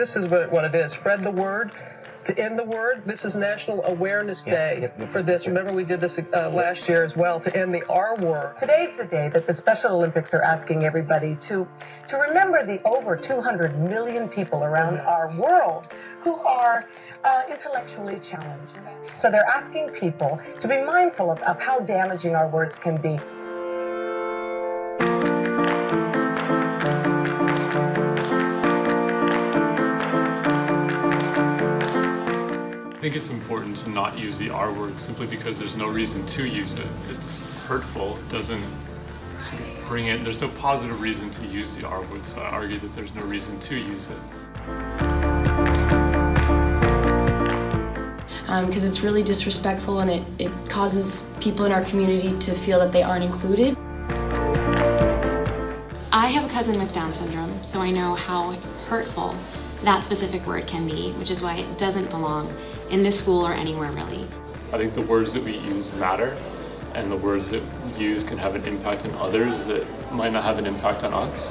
this is what it is. Spread the word. To end the word, this is National Awareness Day for this. Remember, we did this last year as well, to end the R word. Today's the day that the Special Olympics are asking everybody to remember the over 200 million people around our world who are intellectually challenged. So they're asking people to be mindful of how damaging our words can be. I think it's important to not use the R word simply because there's no reason to use it. It's hurtful. It doesn't sort of bring it. There's no positive reason to use the R word, so I argue that there's no reason to use it. Because it's really disrespectful and it causes people in our community to feel that they aren't included. I have a cousin with Down syndrome, so I know how hurtful that specific word can be, which is why it doesn't belong in this school or anywhere really. I think the words that we use matter, and the words that we use can have an impact on others that might not have an impact on us.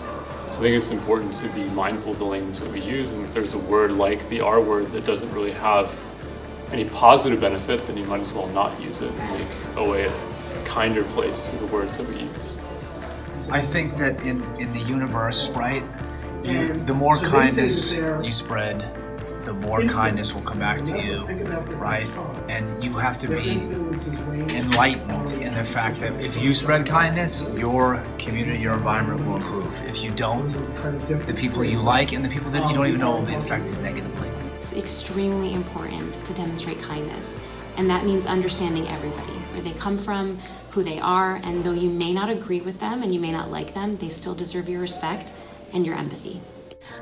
So I think it's important to be mindful of the language that we use, and if there's a word like the R word that doesn't really have any positive benefit, then you might as well not use it and make OA a kinder place to the words that we use. I think that in the universe, right, the more kindness you spread, the more kindness will come back to you, right? And you have to be enlightened in the fact that if you spread kindness, your community, your environment will improve. If you don't, the people you like and the people that you don't even know will be affected negatively. It's extremely important to demonstrate kindness, and that means understanding everybody, where they come from, who they are, and though you may not agree with them and you may not like them, they still deserve your respect and your empathy.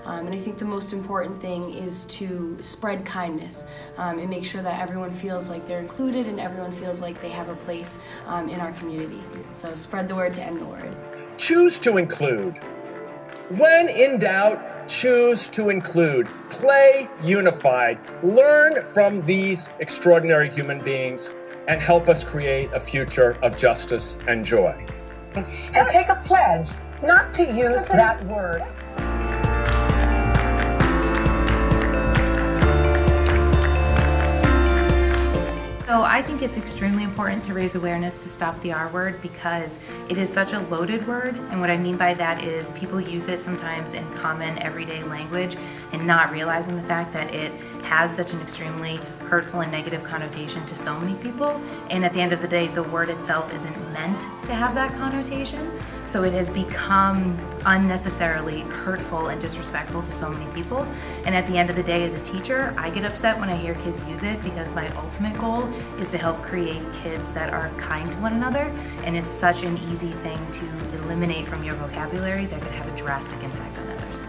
And I think the most important thing is to spread kindness and make sure that everyone feels like they're included and everyone feels like they have a place in our community. So spread the word to end the word. Choose to include. When in doubt, choose to include. Play unified. Learn from these extraordinary human beings and help us create a future of justice and joy. And take a pledge not to use that word. So I think it's extremely important to raise awareness to stop the R word because it is such a loaded word, and what I mean by that is people use it sometimes in common everyday language and not realizing the fact that it has such an extremely hurtful and negative connotation to so many people, and at the end of the day the word itself isn't meant to have that connotation, so it has become unnecessarily hurtful and disrespectful to so many people. And at the end of the day, as a teacher, I get upset when I hear kids use it because my ultimate goal is to help create kids that are kind to one another, and it's such an easy thing to eliminate from your vocabulary that could have a drastic impact on others.